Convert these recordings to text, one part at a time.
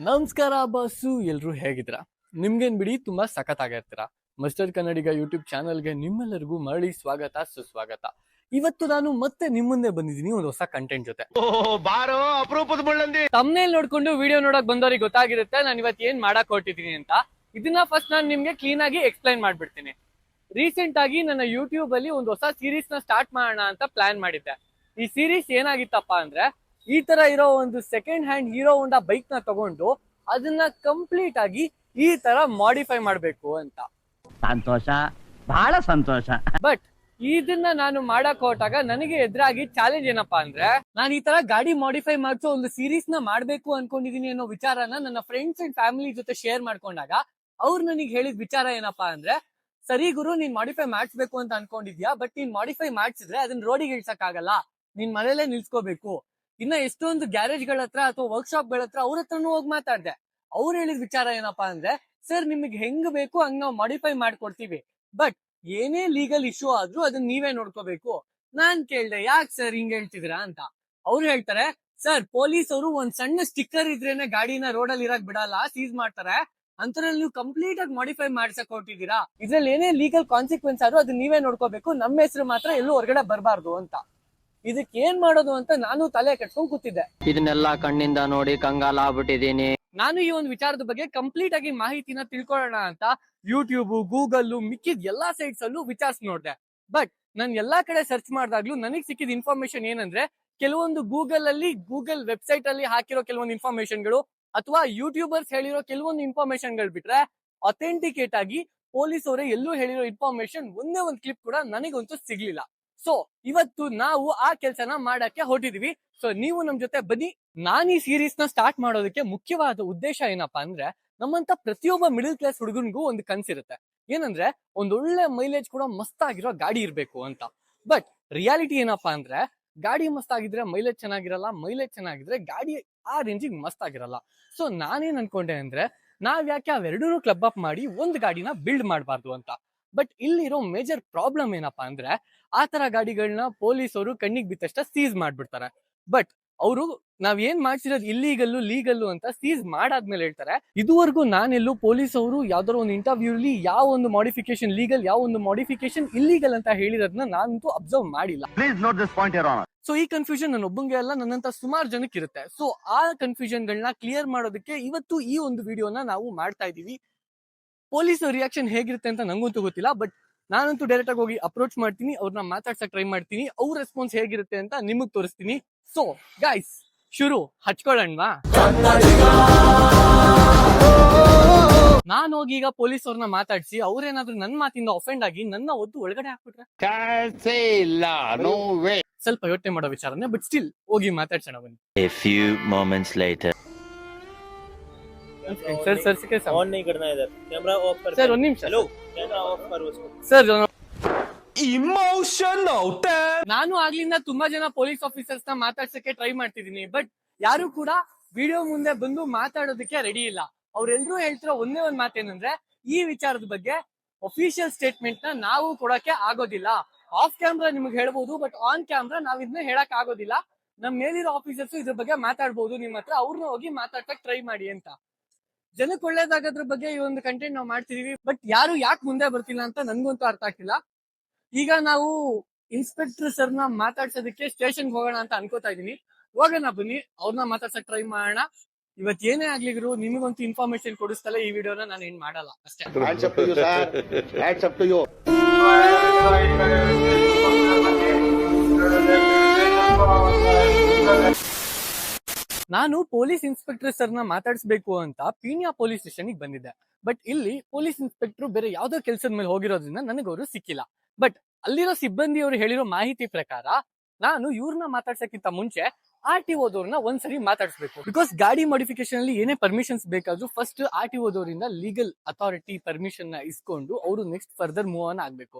ನಮಸ್ಕಾರ ಬಾಸು, ಎಲ್ರು ಹೇಗಿದ್ದೀರಾ? ನಿಮ್ಗೇನ್ ಬಿಡಿ ತುಂಬಾ ಸಖತ್ತಾಗಿರ್ತೀರಾ. ಮಸ್ಟರ್ ಕನ್ನಡಿಗ ಯೂಟ್ಯೂಬ್ ಚಾನಲ್ಗೆ ನಿಮ್ಮೆಲ್ಲರಿಗೂ ಮರಳಿ ಸ್ವಾಗತ ಸುಸ್ವಾಗತ. ಇವತ್ತು ನಾನು ಮತ್ತೆ ನಿಮ್ ಮುಂದೆ ಬಂದಿದ್ದೀನಿ ಒಂದು ಹೊಸ ಕಂಟೆಂಟ್ ಜೊತೆ. ಬಾರೋ ಅಪರೂಪದ ಮುಳ್ಳಂದಿ. ತಮ್ನೇಲ್ ನೋಡ್ಕೊಂಡು ವಿಡಿಯೋ ನೋಡಕ್ ಬಂದವ್ರಿಗೆ ಗೊತ್ತಾಗಿರುತ್ತೆ ನಾನು ಇವತ್ತು ಏನ್ ಮಾಡಕ್ ಹೊರಟಿದ್ದೀನಿ ಅಂತ. ಇದನ್ನ ಫಸ್ಟ್ ನಾನು ನಿಮ್ಗೆ ಕ್ಲೀನ್ ಆಗಿ ಎಕ್ಸ್ಪ್ಲೈನ್ ಮಾಡ್ಬಿಡ್ತೀನಿ. ರೀಸೆಂಟ್ ಆಗಿ ನನ್ನ ಯೂಟ್ಯೂಬ್ ಅಲ್ಲಿ ಒಂದು ಹೊಸ ಸೀರೀಸ್ ನ ಸ್ಟಾರ್ಟ್ ಮಾಡೋಣ ಅಂತ ಪ್ಲಾನ್ ಮಾಡಿದ್ದೆ. ಈ ಸೀರೀಸ್ ಏನಾಗಿತ್ತಪ್ಪ ಅಂದ್ರೆ, ಈ ತರ ಇರೋ ಒಂದು second hand hero Honda bike ನ ತಗೊಂಡು ಅದನ್ನ ಕಂಪ್ಲೀಟ್ ಆಗಿ ಈ ತರ ಮಾಡಿಫೈ ಮಾಡ್ಬೇಕು ಅಂತ. ಸಂತೋಷ, ಬಹಳ ಸಂತೋಷ. ಬಟ್ ಇದನ್ನ ನಾನು ಮಾಡಕ್ ಹೊರಟಾಗ ನನಗೆ ಎದುರಾಗಿ ಚಾಲೆಂಜ್ ಏನಪ್ಪಾ ಅಂದ್ರೆ, ನಾನು ಈ ತರ ಗಾಡಿ ಮಾಡಿಫೈ ಮಾಡಿಸೋ ಒಂದು ಸೀರೀಸ್ ನ ಮಾಡ್ಬೇಕು ಅನ್ಕೊಂಡಿದೀನಿ ಅನ್ನೋ ವಿಚಾರನ ನನ್ನ ಫ್ರೆಂಡ್ಸ್ ಅಂಡ್ ಫ್ಯಾಮಿಲಿ ಜೊತೆ ಶೇರ್ ಮಾಡ್ಕೊಂಡಾಗ ಅವ್ರು ನನಗೆ ಹೇಳಿದ ವಿಚಾರ ಏನಪ್ಪಾ ಅಂದ್ರೆ, ಸರಿ ಗುರು, ನೀನ್ ಮಾಡಿಫೈ ಮಾಡಿಸ್ಬೇಕು ಅಂತ ಅನ್ಕೊಂಡಿದ್ಯಾ, ಬಟ್ ನೀನ್ ಮಾಡಿಫೈ ಮಾಡಿಸಿದ್ರೆ ಅದನ್ನ ರೋಡಿಗೆ ಇಳ್ಸಕ್ ಆಗಲ್ಲ, ನೀನ್ ಮನೇಲೆ ನಿಲ್ಸ್ಕೋಬೇಕು. ಇನ್ನ ಎಷ್ಟೊಂದು ಗ್ಯಾರೇಜ್ ಗಳ ಹತ್ರ ಅಥವಾ ವರ್ಕ್ಶಾಪ್ ಗಳ ಹತ್ರ ಅವ್ರ ಹತ್ರನೂ ಹೋಗಿ ಮಾತಾಡ್ದೆ. ಅವ್ರು ಹೇಳಿದ ವಿಚಾರ ಏನಪ್ಪಾ ಅಂದ್ರೆ, ಸರ್ ನಿಮಗೆ ಹೆಂಗ್ ಬೇಕು ಹಂಗ್ ನಾವು ಮಾಡಿಫೈ ಮಾಡ್ಕೊಡ್ತೀವಿ, ಬಟ್ ಏನೇ ಲೀಗಲ್ ಇಶ್ಯೂ ಆದ್ರೂ ಅದನ್ನ ನೀವೇ ನೋಡ್ಕೋಬೇಕು. ನಾನ್ ಕೇಳ್ದೆ, ಯಾಕೆ ಸರ್ ಹಿಂಗ್ ಹೇಳ್ತಿದ್ದೀರಾ ಅಂತ. ಅವ್ರು ಹೇಳ್ತಾರೆ, ಸರ್ ಪೊಲೀಸ್ ಅವರು ಒಂದ್ ಸಣ್ಣ ಸ್ಟಿಕ್ಕರ್ ಇದ್ರೇನೆ ಗಾಡಿನ ರೋಡಲ್ಲಿ ಇರಕ್ ಬಿಡಲ್ಲ, ಸೀಸ್ ಮಾಡ್ತಾರೆ. ಅಂತರಲ್ಲಿ ನೀವು ಕಂಪ್ಲೀಟ್ ಆಗಿ ಮಾಡಿಫೈ ಮಾಡ್ಸಕ್ ಹೊರಟಿದ್ದೀರಾ, ಇದ್ರಲ್ಲಿ ಏನೇ ಲೀಗಲ್ ಕಾನ್ಸಿಕ್ವೆನ್ಸ್ ಆದ್ರೂ ಅದನ್ನ ನೀವೇ ನೋಡ್ಕೋಬೇಕು, ನಮ್ಮ ಹೆಸರು ಮಾತ್ರ ಎಲ್ಲೂ ಹೊರಗಡೆ ಬರಬಾರ್ದು ಅಂತ. ಇದಕ್ಕೆ ಏನ್ ಮಾಡೋದು ಅಂತ ನಾನು ತಲೆ ಕೆಟ್ಕೊಂಡ್ ಕೂತಿದ್ದೆ. ಇದನ್ನೆಲ್ಲ ಕಣ್ಣಿಂದ ನೋಡಿ ಕಂಗಾಲ ಆಗ್ಬಿಟ್ಟಿದೀನಿ. ನಾನು ಈ ಒಂದು ವಿಚಾರದ ಬಗ್ಗೆ ಕಂಪ್ಲೀಟ್ ಆಗಿ ಮಾಹಿತಿನ ತಿಳ್ಕೊಳ್ಳೋಣ ಅಂತ ಯೂಟ್ಯೂಬ್, ಗೂಗಲ್, ಮಿಕ್ಕಿದ ಎಲ್ಲಾ ಸೈಟ್ಸ್ ಅಲ್ಲೂ ವಿಚಾರಿಸಿ ನೋಡ್ದೆ. ಬಟ್ ನಾನು ಎಲ್ಲಾ ಕಡೆ ಸರ್ಚ್ ಮಾಡಿದಾಗ್ಲೂ ನನಗೆ ಸಿಕ್ಕಿದ ಇನ್ಫಾರ್ಮೇಶನ್ ಏನಂದ್ರೆ, ಕೆಲವೊಂದು ಗೂಗಲ್ ವೆಬ್ಸೈಟ್ ಅಲ್ಲಿ ಹಾಕಿರೋ ಕೆಲವೊಂದು ಇನ್ಫಾರ್ಮೇಶನ್ಗಳು ಅಥವಾ ಯೂಟ್ಯೂಬರ್ಸ್ ಹೇಳಿರೋ ಕೆಲವೊಂದು ಇನ್ಫಾರ್ಮೇಶನ್ಗಳು ಬಿಟ್ರೆ, ಅಥೆಂಟಿಕೇಟ್ ಆಗಿ ಪೊಲೀಸ್ ಅವರೇ ಎಲ್ಲೂ ಹೇಳಿರೋ ಇನ್ಫಾರ್ಮೇಶನ್ ಒಂದೇ ಒಂದು ಕ್ಲಿಪ್ ಕೂಡ ನನಗಂತೂ ಸಿಗ್ಲಿಲ್ಲ. ಸೊ ಇವತ್ತು ನಾವು ಆ ಕೆಲಸನ ಮಾಡಕ್ಕೆ ಹೊರಟಿದೀವಿ. ಸೊ ನೀವು ನಮ್ ಜೊತೆ ಬನ್ನಿ. ನಾನು ಈ ಸೀರೀಸ್ ನ ಸ್ಟಾರ್ಟ್ ಮಾಡೋದಕ್ಕೆ ಮುಖ್ಯವಾದ ಉದ್ದೇಶ ಏನಪ್ಪಾ ಅಂದ್ರೆ, ನಮ್ಮಂತ ಪ್ರತಿಯೊಬ್ಬ ಮಿಡಲ್ ಕ್ಲಾಸ್ ಹುಡುಗನ್ಗೂ ಒಂದು ಕನ್ಸಿರುತ್ತೆ, ಏನಂದ್ರೆ ಒಂದೊಳ್ಳೆ ಮೈಲೇಜ್ ಕೂಡ ಮಸ್ತ್ ಆಗಿರೋ ಗಾಡಿ ಇರ್ಬೇಕು ಅಂತ. ಬಟ್ ರಿಯಾಲಿಟಿ ಏನಪ್ಪಾ ಅಂದ್ರೆ, ಗಾಡಿ ಮಸ್ತ್ ಆಗಿದ್ರೆ ಮೈಲೇಜ್ ಚೆನ್ನಾಗಿರಲ್ಲ, ಮೈಲೇಜ್ ಚೆನ್ನಾಗಿದ್ರೆ ಗಾಡಿ ಆ ರೇಂಜಿಗೆ ಮಸ್ತ್ ಆಗಿರಲ್ಲ. ಸೊ ನಾನೇನ್ ಅನ್ಕೊಂಡೆ ಅಂದ್ರೆ, ನಾವ್ ಯಾಕೆ ಅವೆರಡೂ ಕ್ಲಬ್ ಅಪ್ ಮಾಡಿ ಒಂದ್ ಗಾಡಿನ ಬಿಲ್ಡ್ ಮಾಡಬಾರ್ದು ಅಂತ. ಬಟ್ ಇಲ್ಲಿರೋ ಮೇಜರ್ ಪ್ರಾಬ್ಲಮ್ ಏನಪ್ಪಾ ಅಂದ್ರೆ, ಆ ತರ ಗಾಡಿಗಳನ್ನ ಪೊಲೀಸರು ಕಣ್ಣಿಗೆ ಬಿತ್ತಷ್ಟ ಸೀಸ್ ಮಾಡ್ಬಿಡ್ತಾರೆ. ಬಟ್ ಅವರು ನಾವ್ ಏನ್ ಮಾಡ್ಸಿರೋದು ಇಲ್ಲೀಗಲ್ಲು ಲೀಗಲ್ಲು ಅಂತ ಸೀಸ್ ಮಾಡಾದ್ಮೇಲೆ ಹೇಳ್ತಾರೆ, ಇದುವರೆಗೂ ನಾನೆಲ್ಲೂ ಪೊಲೀಸ್ ಅವರು ಯಾವ್ದಾದ್ರು ಒಂದು ಇಂಟರ್ವ್ಯೂ ಅಲ್ಲಿ ಯಾವ ಒಂದು ಮಾಡಿಫಿಕೇಶನ್ ಲೀಗಲ್, ಯಾವ ಒಂದು ಮಾಡಿಫಿಕೇಶನ್ ಇಲ್ಲೀಗಲ್ ಅಂತ ಹೇಳಿರೋದನ್ನ ನಾನಂತೂ ಅಬ್ಸರ್ವ್ ಮಾಡಿಲ್ಲ. Please note this point your honour. So ಈ ಕನ್ಫ್ಯೂಷನ್ ನನ್ನ ಒಬ್ಬಂಗೆ ಅಲ್ಲ, ನನ್ನಂತ ಸುಮಾರು ಜನಕ್ಕೆ ಇರುತ್ತೆ. ಸೊ ಆ ಕನ್ಫ್ಯೂಷನ್ ಗಳನ್ನ ಕ್ಲಿಯರ್ ಮಾಡೋದಕ್ಕೆ ಇವತ್ತು ಈ ಒಂದು ವಿಡಿಯೋನ ನಾವು ಮಾಡ್ತಾ ಇದೀವಿ. ಪೊಲೀಸ್ ರಿಯಾಕ್ಷನ್ ಹೇಗಿರುತ್ತೆ ಅಂತ ನಂಗಂತೂ ಗೊತ್ತಿಲ್ಲ, ಬಟ್ ನಾನಂತೂ ಡೈರೆಕ್ಟ್ ಆಗಿ ಹೋಗಿ ಅಪ್ರೋಚ್ ಮಾಡ್ತೀನಿ, ಅವ್ರನ್ನ ಮಾತಾಡ್ಸಕ್ ಟ್ರೈ ಮಾಡ್ತೀನಿ, ಅವ್ರ ರೆಸ್ಪಾನ್ಸ್ ಹೇಗಿರುತ್ತೆ ಅಂತ ನಿಮಗ್ ತೋರಿಸ್ತೀನಿ. ಸೊ ಗೈಸ್, ಶುರು ಹಚ್ಕೊಳ್ಳೋಣವಾ? ನಾನು ಹೋಗಿ ಈಗ ಪೊಲೀಸ್ ಅವ್ರನ್ನ ಮಾತಾಡ್ಸಿ ಅವ್ರೇನಾದ್ರೂ ನನ್ ಮಾತಿಂದ ಅಫೆಂಡ್ ಆಗಿ ನನ್ನ ಒದ್ದು ಒಳಗಡೆ ಹಾಕ್ಬಿಟ್ರೆ ಸ್ವಲ್ಪ ಯೋಚನೆ ಮಾಡೋ ವಿಚಾರನೆ, ಬಟ್ ಸ್ಟಿಲ್ ಹೋಗಿ ಮಾತಾಡ್ಸೋಣ ಬನ್ನಿ. A few moments later. Sir sir on नहीं करना है इधर, कैमरा ऑफ कर ಸರ್ ಒಂದ್ ನಿಮಿಷ. हेलो, कैमरा ऑफ कर उसको. ಸರ್ ಇಮೋಷನಲ್ ನಾನು ಆಗ್ಲಿಂದ ತುಂಬಾ ಜನ ಪೊಲೀಸ್ ಆಫೀಸರ್ಸ್ ನ ಮಾತಾಡ್ಸಕ್ಕೆ ಟ್ರೈ ಮಾಡ್ತಿದೀನಿ, ಬಟ್ ಯಾರು ಕೂಡ ವಿಡಿಯೋ ಮುಂದೆ ಬಂದು ಮಾತಾಡೋದಕ್ಕೆ ರೆಡಿ ಇಲ್ಲ. ಅವ್ರೆಲ್ರೂ ಹೇಳ್ತಿರೋ ಒಂದೇ ಒಂದ್ ಮಾತೇನಂದ್ರೆ, ಈ ವಿಚಾರದ ಬಗ್ಗೆ ಅಫಿಷಿಯಲ್ ಸ್ಟೇಟ್ಮೆಂಟ್ ನ ನಾವು ಕೊಡಕ್ಕೆ ಆಗೋದಿಲ್ಲ. ಆಫ್ ಕ್ಯಾಮ್ರಾ ನಿಮ್ಗೆ ಹೇಳ್ಬೋದು, ಬಟ್ ಆನ್ ಕ್ಯಾಮ್ರಾ ನಾವ್ ಇದನ್ನ ಹೇಳಕ್ ಆಗೋದಿಲ್ಲ. ನಮ್ ಮೇಲಿರೋ ಆಫೀಸರ್ಸ್ ಇದ್ರ ಬಗ್ಗೆ ಮಾತಾಡ್ಬೋದು ನಿಮ್ಮ ಹತ್ರ, ಅವ್ರನ್ನ ಹೋಗಿ ಮಾತಾಡ್ಸಕ್ ಟ್ರೈ ಮಾಡಿ ಅಂತ. ಜನಕ್ಕೆ ಒಳ್ಳೇದಾಗೋದ್ರ ಬಗ್ಗೆ ಈ ಒಂದು ಕಂಟೆಂಟ್ ನಾವು ಮಾಡ್ತಿದೀವಿ, ಬಟ್ ಯಾರು ಯಾಕೆ ಮುಂದೆ ಬರ್ತಿಲ್ಲ ಅಂತ ನನ್ಗಂತೂ ಅರ್ಥ ಆಗ್ತಿಲ್ಲ. ಈಗ ನಾವು ಇನ್ಸ್ಪೆಕ್ಟರ್ ಸರ್ನ ಮಾತಾಡ್ಸೋದಕ್ಕೆ ಸ್ಟೇಷನ್ಗೆ ಹೋಗೋಣ ಅಂತ ಅನ್ಕೋತಾ ಇದೀನಿ. ಹೋಗೋಣ ಬನ್ನಿ, ಅವ್ರನ್ನ ಮಾತಾಡ್ಸಕ್ ಟ್ರೈ ಮಾಡೋಣ. ಇವತ್ ಏನೇ ಆಗ್ಲಿದ್ರು ನಿಮಗಂತೂ ಇನ್ಫಾರ್ಮೇಶನ್ ಕೊಡಿಸ್ತಲ್ಲ ಈ ವಿಡಿಯೋನ ನಾನು ಏನ್ ಮಾಡಲ್ಲ ಅಷ್ಟೇ. ನಾನು ಪೊಲೀಸ್ ಇನ್ಸ್ಪೆಕ್ಟರ್ ಸರ್ನ ಮಾತಾಡಿಸ್ಬೇಕು ಅಂತ ಪೀಣ್ಯ ಪೊಲೀಸ್ ಸ್ಟೇಷನ್ ಬಂದಿದ್ದೆ. ಬಟ್ ಇಲ್ಲಿ ಪೊಲೀಸ್ ಇನ್ಸ್ಪೆಕ್ಟರ್ ಬೇರೆ ಯಾವ್ದೋ ಕೆಲಸದ ಮೇಲೆ ಹೋಗಿರೋದ್ರಿಂದ ನನಗೆ ಅವರು ಸಿಕ್ಕಿಲ್ಲ. ಬಟ್ ಅಲ್ಲಿರೋ ಸಿಬ್ಬಂದಿ ಅವರು ಹೇಳಿರೋ ಮಾಹಿತಿ ಪ್ರಕಾರ ನಾನು ಇವ್ರನ್ನ ಮಾತಾಡ್ಸಕ್ಕಿಂತ ಮುಂಚೆ RTOದವ್ರನ್ನ ಒಂದ್ಸರಿ ಮಾತಾಡಿಸ್ಬೇಕು. ಬಿಕಾಸ್ ಗಾಡಿ ಮಾಡಿಫಿಕೇಶನ್ ಅಲ್ಲಿ ಏನೇ ಪರ್ಮಿಷನ್ಸ್ ಬೇಕಾದ್ರೂ ಫಸ್ಟ್ RTOದವರಿಂದ ಲೀಗಲ್ ಅಥಾರಿಟಿ ಪರ್ಮಿಷನ್ ನ ಇಸ್ಕೊಂಡು ಅವರು ನೆಕ್ಸ್ಟ್ ಫರ್ದರ್ ಮೂವ್ ಆನ್ ಆಗ್ಬೇಕು.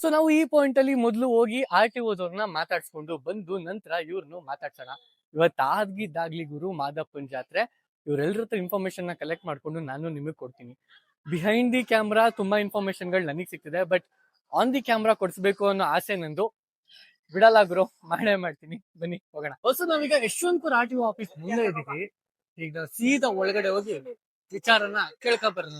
ಸೊ ನಾವು ಈ ಪಾಯಿಂಟ್ ಅಲ್ಲಿ ಮೊದಲು ಹೋಗಿ RTOದವ್ರನ್ನ ಮಾತಾಡ್ಸ್ಕೊಂಡು ಬಂದು ನಂತರ ಇವ್ರನ್ನು ಮಾತಾಡ್ಸೋಣ. ಇವತ್ತಾಗಿದ್ದಾಗ್ಲಿ ಗುರು ಮಾದಪ್ಪನ್ ಜಾತ್ರೆ, ಇವ್ರೆಲ್ರ ಹತ್ರ ಇನ್ಫಾರ್ಮೇಶನ್ ನ ಕಲೆಕ್ಟ್ ಮಾಡ್ಕೊಂಡು ನಾನು ನಿಮಗೆ ಕೊಡ್ತೀನಿ. ಬಿಹೈಂಡ್ ದಿ ಕ್ಯಾಮ್ರಾ ತುಂಬಾ ಇನ್ಫಾರ್ಮೇಶನ್ ಗಳು ನನಗೆ ಸಿಗ್ತಿದೆ, ಬಟ್ ಆನ್ ದಿ ಕ್ಯಾಮ್ರಾ ಕೊಡಿಸ್ಬೇಕು ಅನ್ನೋ ಆಸೆ ನಂದು. ಬಿಡಲ್ಲ ಗುರು, ಮಾಡೇ ಮಾಡ್ತೀನಿ. ಬನ್ನಿ ಹೋಗೋಣ. ಹೊಸ ನಾವೀಗ Yeshwanthpur R T O office ಮುಂದೆ ಇದೀವಿ. ಈಗ ಸೀದಾ ಒಳಗಡೆ ಹೋಗಿ ವಿಚಾರನ ಕೇಳ್ಕೊಬರೋಣ.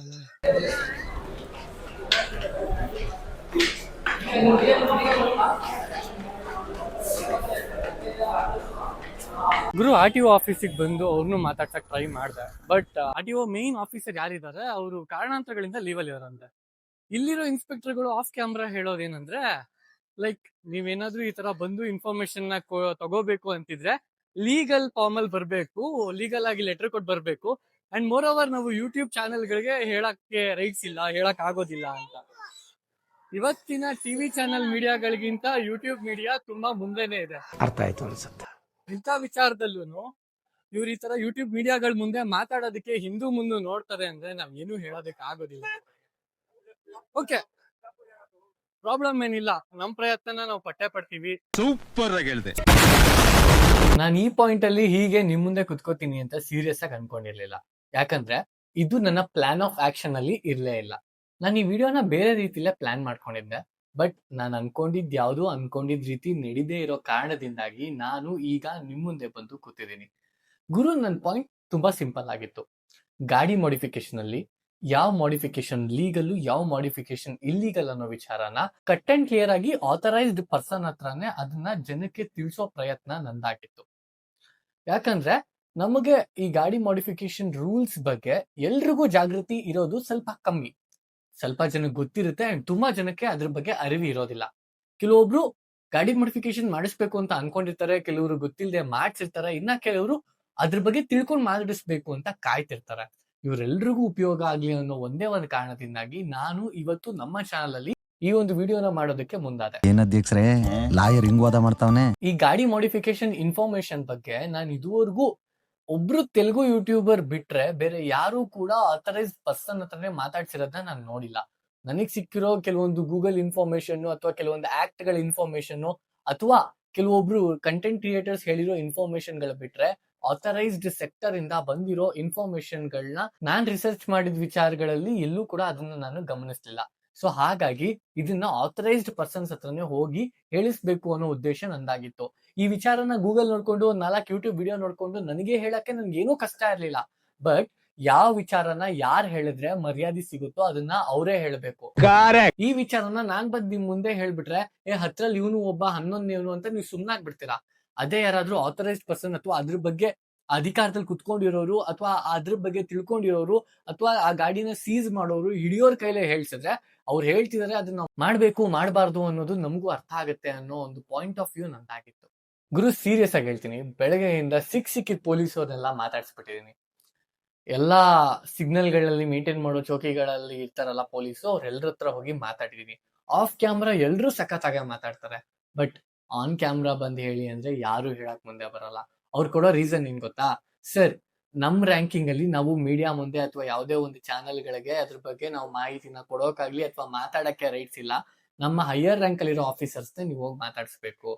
ಗುರು ಆರ್ ಟಿ ಒ ಆಫೀಸಿಗೆ ಬಂದು ಅವ್ರನ್ನು ಮಾತಾಡ್ಸಕ್ ಟ್ರೈ ಮಾಡ್ದೆ. But R T O main officer ಯಾರಿದ್ದಾರೆ ಅವರು ಕಾರಣಾಂತರಗಳಿಂದ ಲೀವಲ್ಲಿ ಇದಾರಂತೆ. ಇಲ್ಲಿರೋ ಇನ್ಸ್ಪೆಕ್ಟರ್ಗಳು ಆಫ್ ಕ್ಯಾಮ್ರಾ ಹೇಳೋದೇನಂದ್ರೆ, ಲೈಕ್ ನೀವೇನಾದ್ರೂ ಈ ತರ ಬಂದು ಇನ್ಫಾರ್ಮೇಶನ್ ನ ತಗೋಬೇಕು ಅಂತಿದ್ರೆ ಲೀಗಲ್ ಫಾರ್ಮ್ ಅಲ್ಲಿ ಬರ್ಬೇಕು, ಲೀಗಲ್ ಆಗಿ ಲೆಟರ್ ಕೊಟ್ಟು ಬರ್ಬೇಕು. ಅಂಡ್ ಮೋರ್ ಓವರ್ ನಾವು ಯೂಟ್ಯೂಬ್ ಚಾನೆಲ್ ಗಳಿಗೆ ಹೇಳಕ್ಕೆ ರೈಟ್ಸ್ ಇಲ್ಲ, ಹೇಳಕ್ ಆಗೋದಿಲ್ಲ ಅಂತ. ಇವತ್ತಿನ ಟಿವಿ ಚಾನೆಲ್ ಮೀಡಿಯಾಗಳಿಗಿಂತ ಯೂಟ್ಯೂಬ್ ಮೀಡಿಯಾ ತುಂಬಾ ಮುಂದೆನೆ ಇದೆ. ಅರ್ಥ ಆಯ್ತು ಅನ್ಸುತ್ತೆ. ಇಂಥ ವಿಚಾರದಲ್ಲೂ ಇವ್ರು ಈ ತರ ಯೂಟ್ಯೂಬ್ ಮೀಡಿಯಾಗಳ ಮುಂದೆ ಮಾತಾಡೋದಕ್ಕೆ ಹಿಂದೂ ಮುಂದೆ ನೋಡ್ತಾರೆ ಅಂದ್ರೆ ನಾವ್ ಏನು ಹೇಳೋದಕ್ಕೆ ಆಗೋದಿಲ್ಲ. ಓಕೆ, ಪ್ರಾಬ್ಲಮ್ ಏನಿಲ್ಲ, ನಮ್ ಪ್ರಯತ್ನ ನಾವು ಪಟ್ಟೆ ಪಡ್ತೀವಿ. ಸೂಪರ್ ಆಗಿ ಹೇಳಿದೆ. ನಾನು ಈ ಪಾಯಿಂಟ್ ಅಲ್ಲಿ ಹೀಗೆ ನಿಮ್ ಮುಂದೆ ಕುತ್ಕೋತೀನಿ ಅಂತ ಸೀರಿಯಸ್ ಆಗಿ ಅನ್ಕೊಂಡಿರ್ಲಿಲ್ಲ. ಯಾಕಂದ್ರೆ ಇದು ನನ್ನ ಪ್ಲಾನ್ ಆಫ್ ಆಕ್ಷನ್ ಅಲ್ಲಿ ಇರ್ಲೇ ಇಲ್ಲ. ನಾನು ಈ ವಿಡಿಯೋನ ಬೇರೆ ರೀತಿಲೇ ಪ್ಲಾನ್ ಮಾಡ್ಕೊಂಡಿದ್ದೆ. ಬಟ್ ನಾನು ಅನ್ಕೊಂಡಿದ್ ರೀತಿ ನಡೀದೇ ಇರೋ ಕಾರಣದಿಂದಾಗಿ ನಾನು ಈಗ ನಿಮ್ ಮುಂದೆ ಬಂದು ಕೂತಿದ್ದೀನಿ. ಗುರು, ನನ್ನ ಪಾಯಿಂಟ್ ತುಂಬಾ ಸಿಂಪಲ್ ಆಗಿತ್ತು. ಗಾಡಿ ಮಾಡಿಫಿಕೇಶನ್ ಅಲ್ಲಿ ಯಾವ ಮಾಡಿಫಿಕೇಶನ್ ಲೀಗಲ್, ಯಾವ ಮಾಡಿಫಿಕೇಶನ್ ಇಲ್ಲೀಗಲ್ ಅನ್ನೋ ವಿಚಾರನ ಕಟ್ ಅಂಡ್ ಕ್ಲಿಯರ್ ಆಗಿ ಆಥರೈಸ್ಡ್ ಪರ್ಸನ್ ಹತ್ರನೇ ಅದನ್ನ ಜನಕ್ಕೆ ತಿಳಿಸೋ ಪ್ರಯತ್ನ ನಂದಾಗಿತ್ತು. ಯಾಕಂದ್ರೆ ನಮಗೆ ಈ ಗಾಡಿ ಮಾಡಿಫಿಕೇಶನ್ ರೂಲ್ಸ್ ಬಗ್ಗೆ ಎಲ್ರಿಗೂ ಜಾಗೃತಿ ಇರೋದು ಸ್ವಲ್ಪ ಕಮ್ಮಿ. ಸ್ವಲ್ಪ ಜನಕ್ಕೆ ಗೊತ್ತಿರುತ್ತೆ ಅಂಡ್ ತುಂಬಾ ಜನಕ್ಕೆ ಅದ್ರ ಬಗ್ಗೆ ಅರಿವು ಇರೋದಿಲ್ಲ. ಕೆಲವೊಬ್ರು ಗಾಡಿ ಮಾಡಿಫಿಕೇಶನ್ ಮಾಡಿಸ್ಬೇಕು ಅಂತ ಅನ್ಕೊಂಡಿರ್ತಾರೆ, ಕೆಲವರು ಗೊತ್ತಿಲ್ಲದೆ ಮಾಡ್ಸಿರ್ತಾರೆ, ಇನ್ನ ಕೆಲವರು ಅದ್ರ ಬಗ್ಗೆ ತಿಳ್ಕೊಂಡ್ ಮಾಡಿಸ್ಬೇಕು ಅಂತ ಕಾಯ್ತಿರ್ತಾರೆ. ಇವರೆಲ್ರಿಗೂ ಉಪಯೋಗ ಆಗ್ಲಿ ಅನ್ನೋ ಒಂದೇ ಒಂದು ಕಾರಣದಿಂದಾಗಿ ನಾನು ಇವತ್ತು ನಮ್ಮ ಚಾನಲ್ ಅಲ್ಲಿ ಈ ಒಂದು ವಿಡಿಯೋನ ಮಾಡೋದಕ್ಕೆ ಮುಂದಾದೆ. ಏನಧ್ಯಕ್ಷರೇ ಲಾಯರ್ ಹಿಂಗ್ ವಾದ ಮಾಡ್ತಾವನೆ. ಈ ಗಾಡಿ ಮಾಡಿಫಿಕೇಶನ್ ಇನ್ಫಾರ್ಮೇಶನ್ ಬಗ್ಗೆ ನಾನು ಇದುವರೆಗೂ ಒಬ್ರು ತೆಲುಗು ಯೂಟ್ಯೂಬರ್ ಬಿಟ್ರೆ ಬೇರೆ ಯಾರು ಕೂಡ ಆಥರೈಸ್ಡ್ ಪರ್ಸನ್ ಹತ್ರನೇ ಮಾತಾಡ್ಸಿರೋದನ್ನ ನಾನು ನೋಡಿಲ್ಲ. ನನಗ್ ಸಿಕ್ಕಿರೋ ಕೆಲವೊಂದು ಗೂಗಲ್ ಇನ್ಫಾರ್ಮೇಶನ್ ಅಥವಾ ಕೆಲವೊಂದು ಆಕ್ಟ್ ಗಳ ಇನ್ಫಾರ್ಮೇಶನ್ ಅಥವಾ ಕೆಲವೊಬ್ರು ಕಂಟೆಂಟ್ ಕ್ರಿಯೇಟರ್ಸ್ ಹೇಳಿರೋ ಇನ್ಫಾರ್ಮೇಶನ್ ಗಳ ಬಿಟ್ರೆ ಆಥರೈಸ್ಡ್ ಸೆಕ್ಟರ್ ಇಂದ ಬಂದಿರೋ ಇನ್ಫಾರ್ಮೇಶನ್ ಗಳನ್ನ ನಾನ್ ರಿಸರ್ಚ್ ಮಾಡಿದ ವಿಚಾರಗಳಲ್ಲಿ ಎಲ್ಲೂ ಕೂಡ ಅದನ್ನ ನಾನು ಗಮನಿಸ್ಲಿಲ್ಲ. ಸೊ ಹಾಗಾಗಿ ಇದನ್ನ ಆಥರೈಸ್ಡ್ ಪರ್ಸನ್ಸ್ ಹತ್ರನೇ ಹೋಗಿ ಹೇಳಿಸ್ಬೇಕು ಅನ್ನೋ ಉದ್ದೇಶ ನಂದಾಗಿತ್ತು. ಈ ವಿಚಾರನ ಗೂಗಲ್ ನೋಡ್ಕೊಂಡು 4 ಯೂಟ್ಯೂಬ್ ವಿಡಿಯೋ ನೋಡ್ಕೊಂಡು ನನಗೆ ಹೇಳಕ್ಕೆ ನನ್ಗೇನೂ ಕಷ್ಟ ಇರ್ಲಿಲ್ಲ. ಬಟ್ ಯಾವ ವಿಚಾರನ ಯಾರು ಹೇಳಿದ್ರೆ ಮರ್ಯಾದೆ ಸಿಗುತ್ತೋ ಅದನ್ನ ಅವರೇ ಹೇಳ್ಬೇಕು. ಈ ವಿಚಾರನ ನಾನ್ ಬಂದ್ ನಿಮ್ ಮುಂದೆ ಹೇಳ್ಬಿಟ್ರೆ ಹತ್ರಲ್ಲಿ ಇವನು ಒಬ್ಬ 11 ಅಂತ ನೀವು ಸುಮ್ನಾಗ್ಬಿಡ್ತೀರಾ. ಅದೇ ಯಾರಾದ್ರೂ ಆಥರೈಸ್ಡ್ ಪರ್ಸನ್ ಅಥವಾ ಅದ್ರ ಬಗ್ಗೆ ಅಧಿಕಾರದಲ್ಲಿ ಕುತ್ಕೊಂಡಿರೋರು ಅಥವಾ ಅದ್ರ ಬಗ್ಗೆ ತಿಳ್ಕೊಂಡಿರೋರು ಅಥವಾ ಆ ಗಾಡಿನ ಸೀಸ್ ಮಾಡೋರು ಹಿಡಿಯೋರ್ ಕೈಲೇ ಹೇಳ್ಸಿದ್ರೆ ಅವ್ರು ಹೇಳ್ತಿದಾರೆ ಅದನ್ನ ಮಾಡ್ಬೇಕು ಮಾಡಬಾರ್ದು ಅನ್ನೋದು ನಮಗೂ ಅರ್ಥ ಆಗುತ್ತೆ ಅನ್ನೋ ಒಂದು ಪಾಯಿಂಟ್ ಆಫ್ ವ್ಯೂ ನಂದಾಗಿತ್ತು. ಗುರು, ಸೀರಿಯಸ್ ಆಗಿ ಹೇಳ್ತೀನಿ, ಬೆಳಗ್ಗೆಯಿಂದ ಸಿಕ್ಕಿದ ಪೊಲೀಸವ್ರನ್ನೆಲ್ಲ ಮಾತಾಡ್ಸ್ಬಿಟ್ಟಿದೀನಿ. ಎಲ್ಲಾ ಸಿಗ್ನಲ್ಗಳಲ್ಲಿ ಮೇಂಟೈನ್ ಮಾಡೋ ಚೌಕಿಗಳಲ್ಲಿ ಇರ್ತಾರಲ್ಲ ಪೊಲೀಸು, ಅವ್ರೆಲ್ಲರ ಹತ್ರ ಹೋಗಿ ಮಾತಾಡಿದೀನಿ. ಆಫ್ ಕ್ಯಾಮ್ರಾ ಎಲ್ರು ಸಖತ್ತಾಗೆ ಮಾತಾಡ್ತಾರೆ. ಬಟ್ ಆನ್ ಕ್ಯಾಮ್ರಾ ಬಂದ್ ಹೇಳಿ ಅಂದ್ರೆ ಯಾರು ಹೇಳಕ್ ಮುಂದೆ ಬರಲ್ಲ. ಅವ್ರು ಕೊಡೋ ರೀಸನ್ ಏನ್ ಗೊತ್ತಾ? ಸರ್, ನಮ್ ರ್ಯಾಂಕಿಂಗ್ ಅಲ್ಲಿ ನಾವು ಮೀಡಿಯಾ ಮುಂದೆ ಅಥವಾ ಯಾವುದೇ ಒಂದು ಚಾನೆಲ್ ಗಳಿಗೆ ಅದ್ರ ಬಗ್ಗೆ ನಾವು ಮಾಹಿತಿನ ಕೊಡೋಕಾಗ್ಲಿ ಅಥವಾ ಮಾತಾಡಕ್ಕೆ ರೈಟ್ಸ್ ಇಲ್ಲ. ನಮ್ಮ ಹೈಯರ್ ರ್ಯಾಂಕ್ ಅಲ್ಲಿರೋ ಆಫೀಸರ್ಸ್ ನೀವು ಹೋಗಿ ಮಾತಾಡ್ಸ್ಬೇಕು.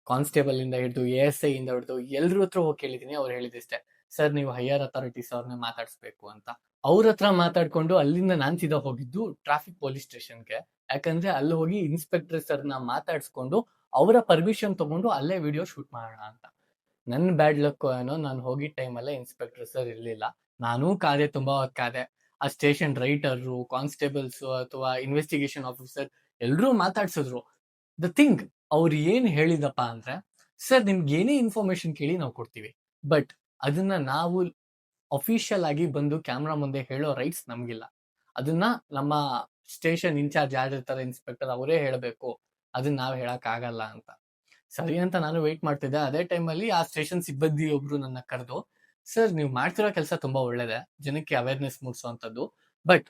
ಕಾನ್ಸ್ಟೇಬಲ್ ಇಂದ ಹಿಡಿದು ASI ಇಂದ ಹಿಡಿದು ಎಲ್ರ ಹತ್ರ ಹೋಗಿ ಕೇಳಿದೀನಿ. ಅವ್ರು ಹೇಳಿದಿಷ್ಟೇ, ಸರ್ ನೀವು ಹೈಯರ್ ಅಥಾರಿಟೀಸ್ ಅವ್ರನ್ನ ಮಾತಾಡ್ಸ್ಬೇಕು ಅಂತ. ಅವ್ರ ಹತ್ರ ಮಾತಾಡ್ಕೊಂಡು ಅಲ್ಲಿಂದ ನಾನ್ ಸೀದಾ ಹೋಗಿದ್ದು ಟ್ರಾಫಿಕ್ ಪೊಲೀಸ್ ಸ್ಟೇಷನ್ಗೆ. ಯಾಕಂದ್ರೆ ಅಲ್ಲಿ ಹೋಗಿ ಇನ್ಸ್ಪೆಕ್ಟರ್ ಸರ್ನ ಮಾತಾಡ್ಸ್ಕೊಂಡು ಅವರ ಪರ್ಮಿಷನ್ ತಗೊಂಡು ಅಲ್ಲೇ ವಿಡಿಯೋ ಶೂಟ್ ಮಾಡೋಣ ಅಂತ. ನನ್ ಬ್ಯಾಡ್ ಲಕ್ ಏನೋ ನಾನು ಹೋಗಿದ್ದ ಟೈಮಲ್ಲೇ ಇನ್ಸ್ಪೆಕ್ಟರ್ ಸರ್ ಇರ್ಲಿಲ್ಲ. ನಾನೂ ಕಾದೆ, ತುಂಬಾ ಹೊತ್ತು ಕಾದೆ. ಆ ಸ್ಟೇಷನ್ ರೈಟರು, ಕಾನ್ಸ್ಟೇಬಲ್ಸ್ ಅಥವಾ ಇನ್ವೆಸ್ಟಿಗೇಷನ್ ಆಫೀಸರ್ ಎಲ್ರೂ ಮಾತಾಡ್ಸಿದ್ರು. ದ ಥಿಂಗ್ ಅವ್ರು ಏನ್ ಹೇಳಿದಪ್ಪ ಅಂದ್ರೆ, ಸರ್ ನಿಮ್ಗೆ ಏನೇ ಇನ್ಫಾರ್ಮೇಶನ್ ಕೇಳಿ ನಾವು ಕೊಡ್ತೀವಿ, ಬಟ್ ಅದನ್ನ ನಾವು ಅಫಿಷಿಯಲ್ ಆಗಿ ಬಂದು ಕ್ಯಾಮ್ರಾ ಮುಂದೆ ಹೇಳೋ ರೈಟ್ಸ್ ನಮ್ಗಿಲ್ಲ. ಅದನ್ನ ನಮ್ಮ ಸ್ಟೇಷನ್ ಇನ್ಚಾರ್ಜ್ ಯಾರಿರ್ತಾರೆ ಇನ್ಸ್ಪೆಕ್ಟರ್ ಅವರೇ ಹೇಳ್ಬೇಕು, ಅದನ್ನ ನಾವ್ ಹೇಳಕ್ ಆಗಲ್ಲ ಅಂತ. ಸರಿ ಅಂತ ನಾನು ವೇಟ್ ಮಾಡ್ತಿದ್ದೆ. ಅದೇ ಟೈಮಲ್ಲಿ ಆ ಸ್ಟೇಷನ್ ಸಿಬ್ಬಂದಿ ಒಬ್ರು ನನ್ನ ಕರೆದು, ಸರ್ ನೀವು ಮಾಡ್ತಿರೋ ಕೆಲಸ ತುಂಬಾ ಒಳ್ಳೇದೆ, ಜನಕ್ಕೆ ಅವೇರ್ನೆಸ್ ಮೂಡಿಸುವಂತದ್ದು, ಬಟ್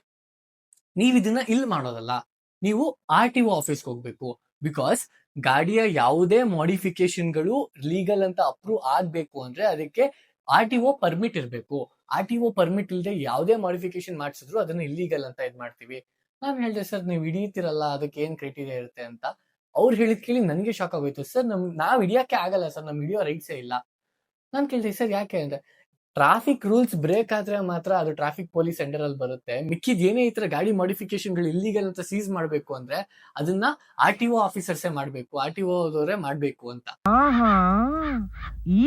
ನೀವ್ ಇದನ್ನ ಇಲ್ಲಿ ಮಾಡೋದಲ್ಲ, ನೀವು RTO ಆಫೀಸ್ಗೆ ಹೋಗ್ಬೇಕು. ಬಿಕಾಸ್ ಗಾಡಿಯ ಯಾವುದೇ ಮಾಡಿಫಿಕೇಶನ್ಗಳು ಲೀಗಲ್ ಅಂತ ಅಪ್ರೂವ್ ಆಗ್ಬೇಕು ಅಂದ್ರೆ ಅದಕ್ಕೆ RTO ಪರ್ಮಿಟ್ ಇರ್ಬೇಕು. RTO ಪರ್ಮಿಟ್ ಇಲ್ಲದೆ ಯಾವುದೇ ಮಾಡಿಫಿಕೇಶನ್ ಮಾಡಿಸಿದ್ರು ಅದನ್ನ ಇಲ್ಲೀಗಲ್ ಅಂತ ಇದ್ ಮಾಡ್ತೀವಿ. ನಾನ್ ಹೇಳ್ದೆ, ಸರ್ ನೀವು ಹಿಡಿಯುತ್ತೀರಲ್ಲ, ಅದಕ್ಕೆ ಏನ್ ಕ್ರೈಟೀರಿಯಾ ಇರುತ್ತೆ ಅಂತ. ಅವ್ರು ಹೇಳಿದ್ ಕೇಳಿ ನನಗೆ ಶಾಕ್ ಆಗೋಯ್ತು. ಸರ್ ನಾವ್ ಹಿಡಿಯಕ್ಕೆ ಆಗಲ್ಲ ಸರ್, ನಮ್ ಹಿಡಿಯೋ ರೈಟ್ಸೇ ಇಲ್ಲ. ನಾನ್ ಕೇಳ್ದೆ, ಸರ್ ಯಾಕೆ ಅಂದ್ರೆ, ಟ್ರಾಫಿಕ್ ರೂಲ್ಸ್ ಬ್ರೇಕ್ ಆದ್ರೆ ಮಾತ್ರ ಅದು ಟ್ರಾಫಿಕ್ ಪೊಲೀಸ್ ಅಂಡರ್ ಅಲ್ಲಿ ಬರುತ್ತೆ. ಮಿಕ್ಕಿದ ಏನೇ ಈ ತರ ಗಾಡಿ ಮಾಡಿಫಿಕೇಶನ್ ಗಳು ಇಲ್ಲಿಗಲ್ ಅಂತ ಸೀಸ್ ಮಾಡ್ಬೇಕು ಅಂದ್ರೆ ಅದನ್ನ RTO ಆಫೀಸರ್ಸೇ ಮಾಡ್ಬೇಕು, RTO ದವರೇ ಮಾಡ್ಬೇಕು ಅಂತ.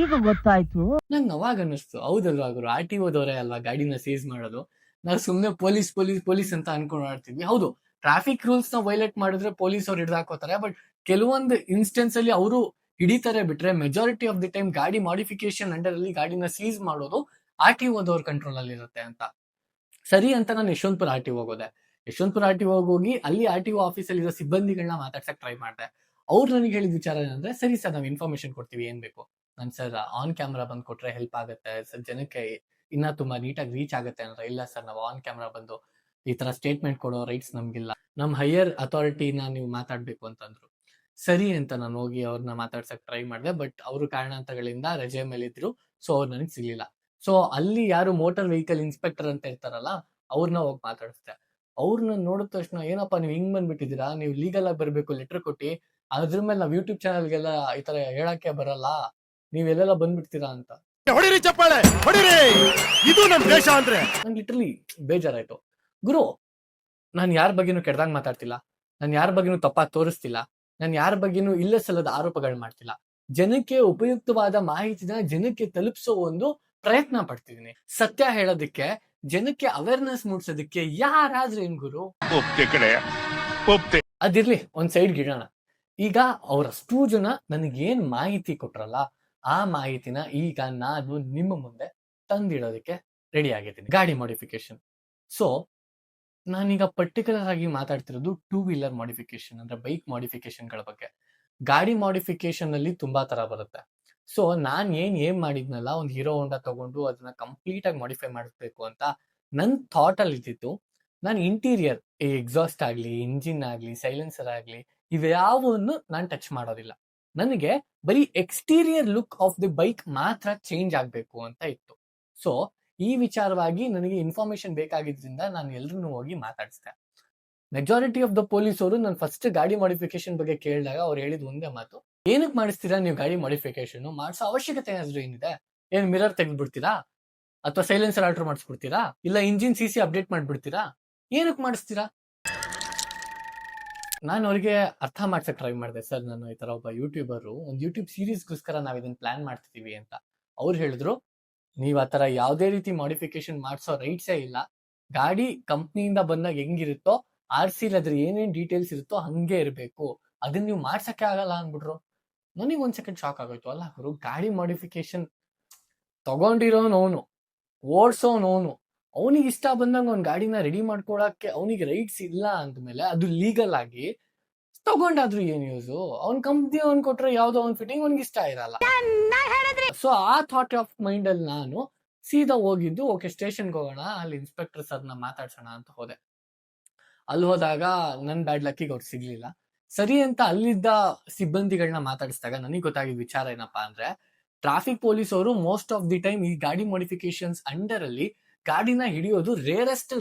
ಈಗ ಗೊತ್ತಾಯ್ತು. ನಂಗೆ ಅವಾಗ ಅನ್ನಿಸ್ತು, ಹೌದಲ್ವಾ ಗುರು, RTO ದವರೇ ಅಲ್ವಾ ಗಾಡಿನ ಸೀಸ್ ಮಾಡೋದು. ನಾವು ಸುಮ್ನೆ ಪೊಲೀಸ್ ಪೊಲೀಸ್ ಪೊಲೀಸ್ ಅಂತ ಅನ್ಕೊಂಡು ಆಡ್ತಿದ್ವಿ. ಹೌದು, ಟ್ರಾಫಿಕ್ ರೂಲ್ಸ್ ನ ವೈಲೇಟ್ ಮಾಡಿದ್ರೆ ಪೊಲೀಸ್ ಅವ್ರು ಹಿಡ್ದಾಕೋತಾರೆ. ಬಟ್ ಕೆಲವೊಂದು ಇನ್ಸ್ಟೆನ್ಸ್ ಅಲ್ಲಿ ಅವರು ಹಿಡಿತಾರೆ ಬಿಟ್ರೆ ಮೆಜಾರಿಟಿ ಆಫ್ ದಿ ಟೈಮ್ ಗಾಡಿ ಮಾಡಿಫಿಕೇಶನ್ ಅಂಡರ್ ಅಲ್ಲಿ ಗಾಡಿನ ಸೀಸ್ ಮಾಡೋದು RTO ದವ್ರ ಕಂಟ್ರೋಲ್ ಅಲ್ಲಿ ಇರುತ್ತೆ ಅಂತ. ಸರಿ ಅಂತ ನಾನು ಯಶವಂತಪುರ RTO ಹೋಗೋದೆ. ಯಶವಂತಪುರ RTO ಹೋಗಿ ಅಲ್ಲಿ RTO ಆಫೀಸಲ್ಲಿ ಇರೋ ಸಿಬ್ಬಂದಿಗಳನ್ನ ಮಾತಾಡ್ಸಕ್ ಟ್ರೈ ಮಾಡಿದೆ. ಅವ್ರು ನನಗೆ ಹೇಳಿದ ವಿಚಾರ ಏನಂದ್ರೆ, ಸರಿ ಸರ್ ನಾವು ಇನ್ಫಾರ್ಮೇಶನ್ ಕೊಡ್ತೀವಿ, ಏನ್ ಬೇಕು. ನಾನು ಸರ್ ಆನ್ ಕ್ಯಾಮ್ರಾ ಬಂದು ಕೊಟ್ರೆ ಹೆಲ್ಪ್ ಆಗುತ್ತೆ ಸರ್, ಜನಕ್ಕೆ ಇನ್ನ ತುಂಬಾ ನೀಟಾಗಿ ರೀಚ್ ಆಗುತ್ತೆ ಅಂದ್ರೆ. ಇಲ್ಲ ಸರ್, ನಾವು ಆನ್ ಕ್ಯಾಮ್ರಾ ಬಂದು ಈ ತರ ಸ್ಟೇಟ್ಮೆಂಟ್ ಕೊಡೋ ರೈಟ್ಸ್ ನಮ್ಗಿಲ್ಲ, ನಮ್ ಹೈಯರ್ ಅಥಾರಿಟಿನ ನೀವು ಮಾತಾಡ್ಬೇಕು ಅಂತಂದ್ರು. ಸರಿ ಅಂತ ನಾನು ಹೋಗಿ ಅವ್ರನ್ನ ಮಾತಾಡ್ಸಕ್ ಟ್ರೈ ಮಾಡಿದೆ. ಬಟ್ ಅವರು ಕಾರಣಾಂತರಗಳಿಂದ ರಜೆ ಮೇಲೆ ಇದ್ರು, ಸೊ ಅವ್ರು ನನಗೆ ಸಿಗ್ಲಿಲ್ಲ. ಸೊ ಅಲ್ಲಿ ಯಾರು ಮೋಟಾರ್ ವೆಹಿಕಲ್ ಇನ್ಸ್ಪೆಕ್ಟರ್ ಅಂತ ಇರ್ತಾರಲ್ಲ, ಅವ್ರನ್ನ ಹೋಗಿ ಮಾತಾಡಿಸ್ದೆ. ಅವ್ರನ್ನ ನೋಡಿದ ತಕ್ಷಣ, ಏನಪ್ಪಾ ನೀವು ಹಿಂಗ್ ಬಂದ್ಬಿಟ್ಟಿದೀರಾ, ನೀವು ಲೀಗಲ್ ಆಗಿ ಬರ್ಬೇಕು, ಲೆಟರ್ ಕೊಟ್ಟಿ, ಅದ್ರ ಮೇಲೆ ನಾವ್ ಯೂಟ್ಯೂಬ್ ಚಾನಲ್ಗೆಲ್ಲ ಈ ತರ ಹೇಳಕ್ಕೆ ಬರಲ್ಲ, ನೀವ್ ಎಲ್ಲೆಲ್ಲ ಬಂದ್ಬಿಡ್ತೀರಾ ಅಂತ. ಹೊಡಿರಿ ಚಪ್ಪಾಳೆ ಹೊಡಿರಿ, ಇದು ನಮ್ ದೇಶ ಅಂದ್ರೆ. ನಂಗೆ ಲಿಟರಲಿ ಬೇಜಾರಾಯ್ತು. ಗುರು, ನಾನು ಯಾರ ಬಗ್ಗೆನೂ ಕೆಡ್ದಂಗ್ ಮಾತಾಡ್ತಿಲ್ಲ, ನಾನು ಯಾರ ಬಗ್ಗೆನೂ ತಪ್ಪಾಗಿ ತೋರಿಸ್ತಿಲ್ಲ, ನಾನು ಯಾರ ಬಗ್ಗೆನೂ ಇಲ್ಲ ಸಲ್ಲದ ಆರೋಪಗಳು ಮಾಡ್ತಿಲ್ಲ. ಜನಕ್ಕೆ ಉಪಯುಕ್ತವಾದ ಮಾಹಿತಿನ ಜನಕ್ಕೆ ತಲುಪಿಸೋ ಒಂದು ಪ್ರಯತ್ನ ಪಡ್ತಿದ್ದೀನಿ. ಸತ್ಯ ಹೇಳೋದಕ್ಕೆ, ಜನಕ್ಕೆ ಅವೇರ್ನೆಸ್ ಮೂಡಿಸೋದಕ್ಕೆ ಯಾರಾದ್ರೂ ಏನ್ ಗುರು. ಅದಿರ್ಲಿ, ಒಂದ್ ಸೈಡ್ ಗಿಡೋಣ. ಈಗ ಅವರಷ್ಟು ಜನ ನನಗೇನ್ ಮಾಹಿತಿ ಕೊಟ್ರಲ್ಲ, ಆ ಮಾಹಿತಿನ ಈಗ ನಾನು ನಿಮ್ಮ ಮುಂದೆ ತಂದಿಡೋದಕ್ಕೆ ರೆಡಿ ಆಗಿದ್ದೀನಿ. ಗಾಡಿ ಮಾಡಿಫಿಕೇಶನ್. ಸೊ ನಾನೀಗ ಪರ್ಟಿಕ್ಯುಲರ್ ಆಗಿ ಮಾತಾಡ್ತಿರೋದು 2 ವೀಲರ್ ಮಾಡಿಫಿಕೇಶನ್, ಅಂದ್ರೆ ಬೈಕ್ ಮಾಡಿಫಿಕೇಶನ್ ಗಳ ಬಗ್ಗೆ. ಗಾಡಿ ಮಾಡಿಫಿಕೇಶನ್ ಅಲ್ಲಿ ತುಂಬಾ ತರ ಬರುತ್ತೆ. ಸೊ ನಾನ್ ಏನ್ ಮಾಡಿದ್ನಲ್ಲ, ಒಂದು ಹೀರೋ ಹೋಂಡಾ ತಗೊಂಡು ಅದನ್ನ ಕಂಪ್ಲೀಟ್ ಆಗಿ ಮಾಡಿಫೈ ಮಾಡಿಸ್ಬೇಕು ಅಂತ ನನ್ ಥಾಟ್ ಅಲ್ಲಿ ಇದ್ದಿತ್ತು. ನಾನು ಇಂಟೀರಿಯರ್, ಎಕ್ಸಾಸ್ಟ್ ಆಗ್ಲಿ, ಇಂಜಿನ್ ಆಗ್ಲಿ, ಸೈಲೆನ್ಸರ್ ಆಗ್ಲಿ, ಇವ್ಯಾವನ್ನು ನಾನು ಟಚ್ ಮಾಡೋದಿಲ್ಲ. ನನಗೆ ಬರೀ exterior look of the bike ಮಾತ್ರ ಚೇಂಜ್ ಆಗ್ಬೇಕು ಅಂತ ಇತ್ತು. ಸೊ ಈ ವಿಚಾರವಾಗಿ ನನಗೆ ಇನ್ಫಾರ್ಮೇಶನ್ ಬೇಕಾಗಿದ್ರಿಂದ ನಾನು ಎಲ್ರನ್ನೂ ಹೋಗಿ ಮಾತಾಡಿಸ್ದೆ. ಮೆಜಾರಿಟಿ ಆಫ್ ದ ಪೊಲೀಸ್ ಅವರು ನಾನು ಫಸ್ಟ್ ಗಾಡಿ ಮಾಡಿಫಿಕೇಶನ್ ಬಗ್ಗೆ ಕೇಳಿದಾಗ ಅವ್ರು ಹೇಳಿದ ಒಂದೇ ಮಾತು, ಏನಕ್ಕೆ ಮಾಡಿಸ್ತೀರಾ ನೀವು ಗಾಡಿ ಮಾಡಿಫಿಕೇಶನ್, ಮಾಡಿಸೋ ಅವಶ್ಯಕತೆ ಏನಾದ್ರು ಏನಿದೆ, ಏನ್ ಮಿರರ್ ತೆಗೆದ್ಬಿಡ್ತೀರಾ, ಅಥವಾ ಸೈಲೆನ್ಸರ್ ಆಲ್ಟರ್ ಮಾಡಿಸ್ಬಿಡ್ತೀರಾ, ಇಲ್ಲ ಇಂಜಿನ್ CC ಅಪ್ಡೇಟ್ ಮಾಡ್ಬಿಡ್ತೀರಾ, ಏನಕ್ಕೆ ಮಾಡಿಸ್ತೀರಾ? ನಾನು ಅವ್ರಿಗೆ ಅರ್ಥ ಮಾಡ್ಸಕ್ ಟ್ರೈ ಮಾಡಿದೆ. ಸರ್, ನಾನು ಈ ತರ ಒಬ್ಬ ಯೂಟ್ಯೂಬರು, ಒಂದು ಯೂಟ್ಯೂಬ್ ಸೀರೀಸ್ಗೋಸ್ಕರ ನಾವ್ ಇದನ್ನ ಪ್ಲಾನ್ ಮಾಡ್ತಿದೀವಿ ಅಂತ. ಅವ್ರು ಹೇಳಿದ್ರು, ನೀವ್ ಆತರ ಯಾವ್ದೇ ರೀತಿ ಮಾಡಿಫಿಕೇಶನ್ ಮಾಡಿಸೋ ರೈಟ್ಸೇ ಇಲ್ಲ. ಗಾಡಿ ಕಂಪ್ನಿಯಿಂದ ಬಂದಾಗ ಹೆಂಗಿರುತ್ತೋ RC ಅದ್ರ ಏನೇನ್ ಡೀಟೇಲ್ಸ್ ಇರುತ್ತೋ ಹಂಗೆ ಇರಬೇಕು, ಅದನ್ನ ನೀವು ಮಾಡ್ಸಕ್ಕೆ ಆಗಲ್ಲ ಅಂದ್ಬಿಟ್ರು. ನನಗೆ ಒಂದ್ ಸೆಕೆಂಡ್ ಶಾಕ್ ಆಗೋಯ್ತು. ಅಲ್ಲ ಗುರು, ಗಾಡಿ ಮಾಡಿಫಿಕೇಶನ್ ತಗೊಂಡಿರೋನವನು, ಓಡ್ಸೋನವನು, ಅವನಿಗೆ ಇಷ್ಟ ಬಂದಂಗ ಒಂದ್ ಗಾಡಿನ ರೆಡಿ ಮಾಡ್ಕೊಳಕ್ಕೆ ಅವನಿಗೆ ರೈಟ್ಸ್ ಇಲ್ಲ ಅಂದ್ಮೇಲೆ ಅದು ಲೀಗಲ್ ಆಗಿ ತಗೊಂಡಾದ್ರು ಏನ್ ಯೂಸು? ಅವ್ನ್ ಕಂಪ್ನಿ ಅವ್ನ್ ಕೊಟ್ರೆ ಯಾವ್ದೋ ಒಂದ್ ಫಿಟ್ಟಿಂಗ್ ಅವ್ನಿಗೆ ಇಷ್ಟ ಇರಲ್ಲ. ಸೊ ಆ ಥಾಟ್ ಆಫ್ ಮೈಂಡ್ ಅಲ್ಲಿ ನಾನು ಸೀದಾ ಹೋಗಿದ್ದು, ಓಕೆ ಸ್ಟೇಷನ್ಗೆ ಹೋಗೋಣ, ಅಲ್ಲಿ ಇನ್ಸ್ಪೆಕ್ಟರ್ ಸರ್ನ ಮಾತಾಡ್ಸೋಣ ಅಂತ ಹೋದೆ. ಅಲ್ಲಿ ಹೋದಾಗ ನನ್ ಬ್ಯಾಡ್ ಲಕ್ಕಿಗೆ ಅವ್ರು ಸಿಗ್ಲಿಲ್ಲ. ಸರಿ ಅಂತ ಅಲ್ಲಿದ್ದ ಸಿಬ್ಬಂದಿಗಳನ್ನ ಮಾತಾಡಿಸಿದಾಗ ನನಗೆ ಗೊತ್ತಾಗಿದ್ದ ವಿಚಾರ ಏನಪ್ಪಾ ಅಂದ್ರೆ, ಟ್ರಾಫಿಕ್ ಪೊಲೀಸ್ ಅವರು ಮೋಸ್ಟ್ ಆಫ್ ದಿ ಟೈಮ್ ಈ ಗಾಡಿ ಮಾಡಿಫಿಕೇಶನ್ಸ್ ಅಂಡರ್ ಅಲ್ಲಿ ಗಾಡಿನ ಹಿಡಿಯೋದು ರೇರೆಸ್ಟ್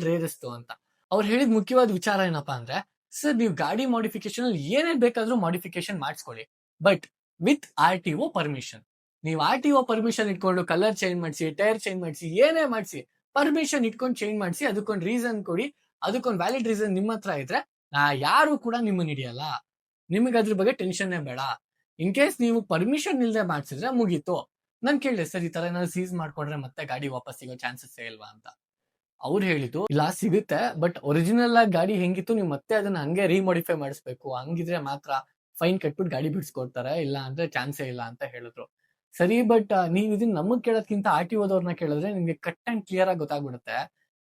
ಅಂತ. ಅವ್ರು ಹೇಳಿದ ಮುಖ್ಯವಾದ ವಿಚಾರ ಏನಪ್ಪಾ ಅಂದ್ರೆ, ಸರ್ ನೀವು ಗಾಡಿ ಮಾಡಿಫಿಕೇಶನ್ ಅಲ್ಲಿ ಏನೇನ್ ಬೇಕಾದ್ರೂ ಮಾಡಿಫಿಕೇಶನ್ ಮಾಡಿಸ್ಕೊಳ್ಳಿ, ಬಟ್ ವಿತ್ RTO ಪರ್ಮಿಷನ್. ನೀವು RTO ಪರ್ಮಿಷನ್ ಇಟ್ಕೊಂಡು ಕಲರ್ ಚೇಂಜ್ ಮಾಡಿಸಿ, ಟೈರ್ ಚೇಂಜ್ ಮಾಡಿಸಿ, ಏನೇ ಮಾಡಿಸಿ, ಪರ್ಮಿಷನ್ ಇಟ್ಕೊಂಡು ಚೇಂಜ್ ಮಾಡಿಸಿ, ಅದಕ್ಕೊಂದು ರೀಸನ್ ಕೊಡಿ, ಅದಕ್ಕೊಂದು ವ್ಯಾಲಿಡ್ ರೀಸನ್ ನಿಮ್ಮ ಹತ್ರ ಇದ್ರೆ ಯಾರು ಕೂಡ ನಿಮ್ಮನ್ನ ಹಿಡಿಯಲ್ಲ. ನಿಮಗೆ ಅದ್ರ ಬಗ್ಗೆ ಟೆನ್ಷನ್ನೇ ಬೇಡ. ಇನ್ ಕೇಸ್ ನೀವು ಪರ್ಮಿಷನ್ ಇಲ್ಲದೆ ಮಾಡಿಸಿದ್ರೆ ಮುಗೀತು. ನಾನ್ ಕೇಳಿದೆ, ಸರ್ ಈ ತರ ಏನಾದ್ರು ಸೀಸ್ ಮಾಡ್ಕೊಂಡ್ರೆ ಮತ್ತೆ ಗಾಡಿ ವಾಪಸ್ ಸಿಗೋ ಚಾನ್ಸಸ್ ಇಲ್ವಾ ಅಂತ. ಅವ್ರು ಹೇಳಿದ್ದು, ಇಲ್ಲ ಸಿಗುತ್ತೆ, ಬಟ್ ಒರಿಜಿನಲ್ ಆಗಿ ಗಾಡಿ ಹೆಂಗಿತ್ತು ನೀವು ಮತ್ತೆ ಅದನ್ನ ಹಂಗೆ ರಿಮಾಡಿಫೈ ಮಾಡಿಸ್ಬೇಕು, ಹಂಗಿದ್ರೆ ಮಾತ್ರ ಫೈನ್ ಕಟ್ಬಿಟ್ಟು ಗಾಡಿ ಬಿಡಿಸ್ಕೊಡ್ತಾರೆ, ಇಲ್ಲ ಅಂದ್ರೆ ಚಾನ್ಸೇ ಇಲ್ಲ ಅಂತ ಹೇಳಿದ್ರು. ಸರಿ, ಬಟ್ ನೀವ್ ಇದನ್ನ ನಮಗ್ ಕೇಳೋದ್ಕಿಂತ RTOದವ್ರನ್ನ ಕೇಳಿದ್ರೆ ನಿಮ್ಗೆ ಕಟ್ ಅಂಡ್ ಕ್ಲಿಯರ್ ಆಗಿ ಗೊತ್ತಾಗ್ಬಿಡುತ್ತೆ.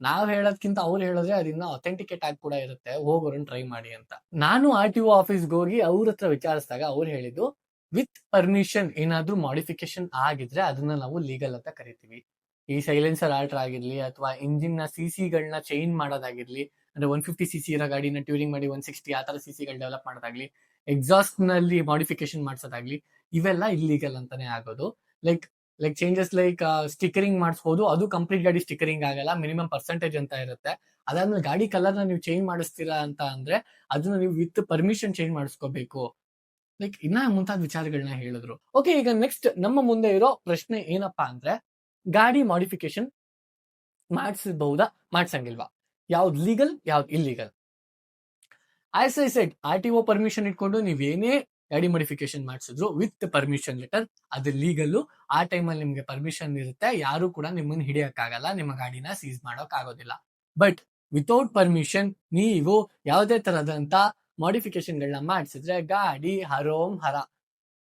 ನಾವ್ ಹೇಳೋದ್ಕಿಂತ ಅವ್ರು ಹೇಳಿದ್ರೆ ಅದನ್ನ ಅಥೆಂಟಿಕೇಟ್ ಆಗಿ ಕೂಡ ಇರುತ್ತೆ, ಹೋಗೋರನ್ನ ಟ್ರೈ ಮಾಡಿ ಅಂತ. ನಾನು RTO ಆಫೀಸ್ಗೆ ಹೋಗಿ ಅವ್ರ ಹತ್ರ ವಿಚಾರಿಸಿದಾಗ ಅವ್ರು ಹೇಳಿದ್ದು, ವಿತ್ ಪರ್ಮಿಷನ್ ಏನಾದ್ರೂ ಮಾಡಿಫಿಕೇಶನ್ ಆಗಿದ್ರೆ ಅದನ್ನ ನಾವು ಲೀಗಲ್ ಅಂತ ಕರಿತೀವಿ. ಈ ಸೈಲೆನ್ಸರ್ ಆಲ್ಟರ್ ಆಗಿರ್ಲಿ, ಅಥವಾ ಇಂಜಿನ್ ನ CC ಗಳನ್ನ ಚೇಂಜ್ ಮಾಡೋದಾಗಿರ್ಲಿ, ಅಂದ್ರೆ 150 cc ಇರೋ ಗಾಡಿನ ಟ್ಯೂರಿಂಗ್ ಮಾಡಿ 160 ಆ ತರ CC ಗಳು ಡೆವಲಪ್ ಮಾಡೋದಾಗ್ಲಿ, ಎಕ್ಸಾಸ್ಟ್ ನಲ್ಲಿ ಮಾಡಿಫಿಕೇಶನ್ ಮಾಡ್ಸೋದಾಗ್ಲಿ, ಇವೆಲ್ಲ ಇಲ್ಲಿಗಲ್ ಅಂತಾನೆ ಆಗೋದು. ಲೈಕ್ ಚೇಂಜಸ್ ಲೈಕ್ ಸ್ಟಿಕರಿಂಗ್ ಮಾಡಿಸ್ಬೋದು, ಅದು ಕಂಪ್ಲೀಟ್ ಗಾಡಿ ಸ್ಟಿಕರಿಂಗ್ ಆಗಲ್ಲ, ಮಿನಿಮಮ್ ಪರ್ಸೆಂಟೇಜ್ ಅಂತ ಇರುತ್ತೆ. ಅದಾದ್ಮೇಲೆ ಗಾಡಿ ಕಲರ್ ನ ನೀವು ಚೇಂಜ್ ಮಾಡಿಸ್ತೀರಾ ಅಂತ ಅಂದ್ರೆ ಅದನ್ನ ನೀವು ವಿತ್ ಪರ್ಮಿಷನ್ ಚೇಂಜ್ ಮಾಡಿಸ್ಕೋಬೇಕು. ಲೈಕ್ ಇನ್ನ ಮುಂತಾದ ವಿಚಾರಗಳನ್ನ ಹೇಳಿದ್ರು. ಓಕೆ, ಈಗ ನೆಕ್ಸ್ಟ್ ನಮ್ಮ ಮುಂದೆ ಇರೋ ಪ್ರಶ್ನೆ ಏನಪ್ಪಾ ಅಂದ್ರೆ, ಗಾಡಿ ಮಾಡಿಫಿಕೇಶನ್ ಮಾಡಿಸಬಹುದಾ ಮಾಡ್ಸಂಗಿಲ್ವಾ, ಯಾವ್ದು ಲೀಗಲ್ ಯಾವ್ದು illegal? As I said, RTO permission ಇಟ್ಕೊಂಡು ನೀವೇನೇ ಗಾಡಿ ಮಾಡಿಫಿಕೇಶನ್ ಮಾಡಿಸಿದ್ರು ವಿತ್ ಪರ್ಮಿಷನ್ ಲೆಟರ್ ಅದು ಲೀಗಲ್ಲು. ಆ ಟೈಮಲ್ಲಿ ನಿಮ್ಗೆ ಪರ್ಮಿಷನ್ ಇರುತ್ತೆ, ಯಾರು ಕೂಡ ನಿಮ್ಮನ್ನ ಹಿಡಿಯಕ್ಕಾಗಲ್ಲ, ನಿಮ್ಮ ಗಾಡಿನ ಸೀಸ್ ಮಾಡೋಕ್ ಆಗೋದಿಲ್ಲ. ಬಟ್ ವಿತೌಟ್ ಪರ್ಮಿಷನ್ ನೀವು ಯಾವುದೇ ತರದಂತ ಮಾಡಿಫಿಕೇಶನ್ಗಳನ್ನ ಮಾಡಿಸಿದ್ರೆ ಗಾಡಿ ಹರೋಮ್ ಹರ.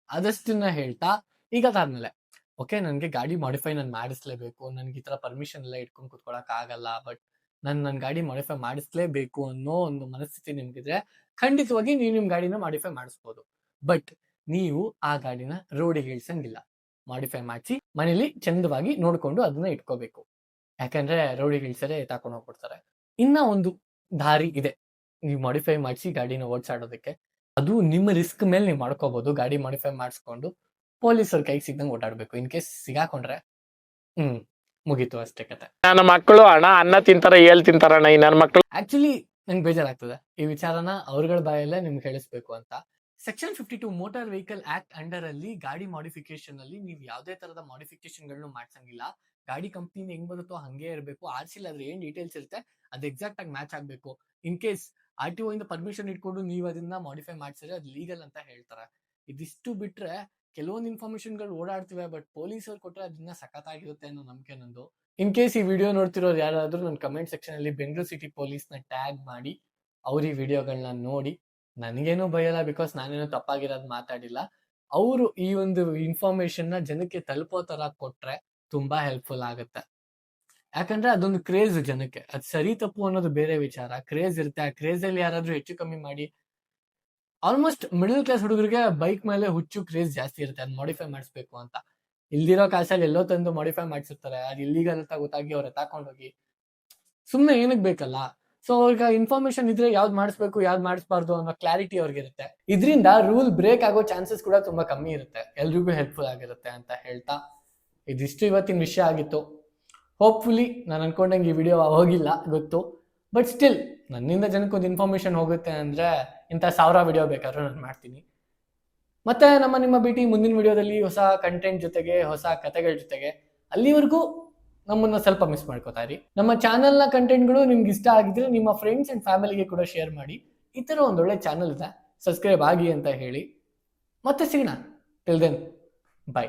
ಅದಷ್ಟನ್ನ ಹೇಳ್ತಾ, ಈಗ ಅದಾದ್ಮೇಲೆ ಓಕೆ ನನ್ಗೆ ಗಾಡಿ ಮಾಡಿಫೈ ನಾನು ಮಾಡಿಸ್ಲೇಬೇಕು, ನನ್ಗೆ ಈ ತರ ಪರ್ಮಿಷನ್ ಎಲ್ಲ ಇಟ್ಕೊಂಡು ಕುತ್ಕೊಳಕ್ ಆಗಲ್ಲ, ಬಟ್ ನನ್ನ ಗಾಡಿ ಮಾಡಿಫೈ ಮಾಡಿಸ್ಲೇಬೇಕು ಅನ್ನೋ ಒಂದು ಮನಸ್ಥಿತಿ ನಿಮ್ಗಿದ್ರೆ ಖಂಡಿತವಾಗಿ ನೀವು ನಿಮ್ ಗಾಡಿನ ಮಾಡಿಫೈ ಮಾಡಿಸ್ಬೋದು. ಬಟ್ ನೀವು ಆ ಗಾಡಿನ ರೋಡಿಗೆ ಇಳಿಸಂಗಿಲ್ಲ. ಮಾಡಿಫೈ ಮಾಡಿಸಿ ಮನೇಲಿ ಚಂದವಾಗಿ ನೋಡ್ಕೊಂಡು ಅದನ್ನ ಇಟ್ಕೋಬೇಕು. ಯಾಕಂದ್ರೆ ರೋಡಿಗೆ ಇಳಿಸರೆ ತಾಕೊಂಡು ಹೋಗ್ಬಿಡ್ತಾರೆ. ಇನ್ನ ಒಂದು ದಾರಿ ಇದೆ ನೀವು ಮಾಡಿಫೈ ಮಾಡಿಸಿ ಗಾಡಿನ ಓಡಿಸಾಡೋದಕ್ಕೆ. ಅದು ನಿಮ್ಮ ರಿಸ್ಕ್ ಮೇಲೆ ನೀವು ಮಾಡ್ಕೋಬಹುದು. ಗಾಡಿ ಮಾಡಿಫೈ ಮಾಡಿಸ್ಕೊಂಡು ಪೊಲೀಸರ ಕೈಗೆ ಸಿಗ್ದಂಗೆ ಓಡಾಡ್ಬೇಕು. ಇನ್ ಕೇಸ್ ಸಿಗಾಕೊಂಡ್ರೆ ಮುಗೀತು ಅಷ್ಟೇ ಕತೆ. ನನ್ನ ಮಕ್ಕಳು ಅಣ್ಣ ಅನ್ನ ತಿಂತಾರ ತಿಂತಾರಣ್ಣ ಈ ನನ್ನ ಮಕ್ಕಳು. ಆಕ್ಚುಲಿ ನಂಗೆ ಬೇಜಾರಾಗ್ತದೆ ಈ ವಿಚಾರನ ಅವ್ರಗಳ ಬಾಯಲ್ಲೇ ನಿಮ್ಗೆ ಹೇಳಿಸ್ಬೇಕು ಅಂತ. Section 52 motor vehicle act under ಅಲ್ಲಿ ಗಾಡಿ ಮಾಡಿಫಿಕೇಶನ್ ಅಲ್ಲಿ ನೀವು ಯಾವುದೇ ತರದ ಮಾಡಿಫಿಕೇಶನ್ ಗಳನ್ನು ಮಾಡ್ಸಂಗಿಲ್ಲ. ಗಾಡಿ ಕಂಪ್ನಿ ಹೆಂಗ್ ಬರುತ್ತೋ ಹಂಗೆ ಇರಬೇಕು. RC ಅದ್ರ ಏನ್ ಡೀಟೇಲ್ಸ್ ಇರುತ್ತೆ ಅದು ಎಕ್ಸಾಕ್ಟ್ ಆಗಿ ಮ್ಯಾಚ್ ಆಗ್ಬೇಕು. ಇನ್ ಕೇಸ್ RTO ಇಂದ ಪರ್ಮಿಷನ್ ಇಟ್ಕೊಂಡು ನೀವು ಅದನ್ನ ಮಾಡಿಫೈ ಮಾಡ್ಸಿದ್ರೆ ಅದು ಲೀಗಲ್ ಅಂತ ಹೇಳ್ತಾರೆ. ಇದಿಷ್ಟು ಬಿಟ್ರೆ ಕೆಲವೊಂದು ಇನ್ಫಾರ್ಮೇಶನ್ ಗಳು ಓಡಾಡ್ತಿವೆ, ಬಟ್ ಪೊಲೀಸರು ಕೊಟ್ರೆ ಅದನ್ನ ಸಖತ್ತಾಗಿರುತ್ತೆ ಅನ್ನೋ ನಂಬಿಕೆ ನಂದು. ಇನ್ ಕೇಸ್ ಈ ವಿಡಿಯೋ ನೋಡ್ತಿರೋರು ಯಾರಾದ್ರೂ ನನ್ನ ಕಮೆಂಟ್ ಸೆಕ್ಷನ್ ಅಲ್ಲಿ ಬೆಂಗಳೂರು ಸಿಟಿ ಪೊಲೀಸ್ ನ ಟ್ಯಾಗ್ ಮಾಡಿ ಅವ್ರ ಈ ವಿಡಿಯೋಗಳನ್ನ ನೋಡಿ. ನನಗೇನು ಭಯಲ್ಲ, ಬಿಕಾಸ್ ನಾನೇನು ತಪ್ಪಾಗಿರೋದು ಮಾತಾಡಿಲ್ಲ. ಅವರು ಈ ಒಂದು ಇನ್ಫಾರ್ಮೇಶನ್ ನ ಜನಕ್ಕೆ ತಲುಪೋ ತರ ಕೊಟ್ರೆ ತುಂಬಾ ಹೆಲ್ಪ್ಫುಲ್ ಆಗುತ್ತೆ. ಯಾಕಂದ್ರೆ ಅದೊಂದು ಕ್ರೇಜ್ ಜನಕ್ಕೆ. ಅದು ಸರಿ ತಪ್ಪು ಅನ್ನೋದು ಬೇರೆ ವಿಚಾರ. ಕ್ರೇಜ್ ಇರುತ್ತೆ, ಆ ಕ್ರೇಜ್ ಅಲ್ಲಿ ಯಾರಾದ್ರೂ ಹೆಚ್ಚು ಕಮ್ಮಿ ಮಾಡಿ, ಆಲ್ಮೋಸ್ಟ್ ಮಿಡಲ್ ಕ್ಲಾಸ್ ಹುಡುಗರಿಗೆ ಬೈಕ್ ಮೇಲೆ ಹುಚ್ಚು ಕ್ರೇಜ್ ಜಾಸ್ತಿ ಇರುತ್ತೆ, ಅದು ಮಾಡಿಫೈ ಮಾಡಿಸ್ಬೇಕು ಅಂತ. ಇಲ್ದಿರೋ ಕಾಸಲ್ಲಿ ಎಲ್ಲೋ ತಂದು ಮಾಡಿಫೈ ಮಾಡಿಸಿರ್ತಾರೆ. ಅದು ಇಲ್ಲಿಗಲ್ ಅಂತ ಗೊತ್ತಾಗಿ ಅವ್ರು ತಕೊಂಡೋಗಿ ಸುಮ್ಮನೆ ಏನಕ್ಕೆ ಬೇಕಲ್ಲ. ಸೊ ಈಗ ಇನ್ಫಾರ್ಮೇಶನ್ ಇದ್ರೆ ಯಾವ್ದು ಮಾಡಿಸ್ಬೇಕು ಯಾವ್ದು ಮಾಡಿಸ್ಬಾರ್ದು ಅನ್ನೋ ಕ್ಲಾರಿಟಿ ಅವ್ರಿಗೆ ಇರುತ್ತೆ. ಇದರಿಂದ ರೂಲ್ ಬ್ರೇಕ್ ಆಗೋ ಚಾನ್ಸಸ್ ಕೂಡ ತುಂಬಾ ಕಮ್ಮಿ ಇರುತ್ತೆ. ಎಲ್ರಿಗೂ ಹೆಲ್ಪ್ಫುಲ್ ಆಗಿರುತ್ತೆ ಅಂತ ಹೇಳ್ತಾ ಇದಿಷ್ಟು ಇವತ್ತಿನ ವಿಷಯ ಆಗಿತ್ತು. ಹೋಪ್ಫುಲಿ ನಾನು ಅನ್ಕೊಂಡಂಗೆ ಈ ವಿಡಿಯೋ ಹೋಗಿಲ್ಲ ಗೊತ್ತು, ಬಟ್ ಸ್ಟಿಲ್ ನನ್ನಿಂದ ಜನಕ್ಕೊಂದು ಇನ್ಫಾರ್ಮೇಶನ್ ಹೋಗುತ್ತೆ ಅಂದ್ರೆ ಇಂಥ 1000 ವಿಡಿಯೋ ಬೇಕಾದ್ರೂ ನಾನು ಮಾಡ್ತೀನಿ. ಮತ್ತೆ ನಿಮ್ಮ ಭೇಟಿ ಮುಂದಿನ ವಿಡಿಯೋದಲ್ಲಿ ಹೊಸ ಕಂಟೆಂಟ್ ಜೊತೆಗೆ, ಹೊಸ ಕಥೆಗಳ ಜೊತೆಗೆ. ಅಲ್ಲಿವರೆಗೂ ನಮ್ಮನ್ನ ಸ್ವಲ್ಪ ಮಿಸ್ ಮಾಡ್ಕೋತಾ ಇರಿ. ನಮ್ಮ ಚಾನೆಲ್ನ ಕಂಟೆಂಟ್ಗಳು ನಿಮ್ಗೆ ಇಷ್ಟ ಆಗಿದ್ರೆ ನಿಮ್ಮ ಫ್ರೆಂಡ್ಸ್ ಅಂಡ್ ಫ್ಯಾಮಿಲಿಗೆ ಕೂಡ ಶೇರ್ ಮಾಡಿ. ಈ ಥರ ಒಂದೊಳ್ಳೆ ಚಾನಲ್ ಇದೆ, ಸಬ್ಸ್ಕ್ರೈಬ್ ಆಗಿ ಅಂತ ಹೇಳಿ ಮತ್ತೆ ಸಿಗೋಣ. Till then by.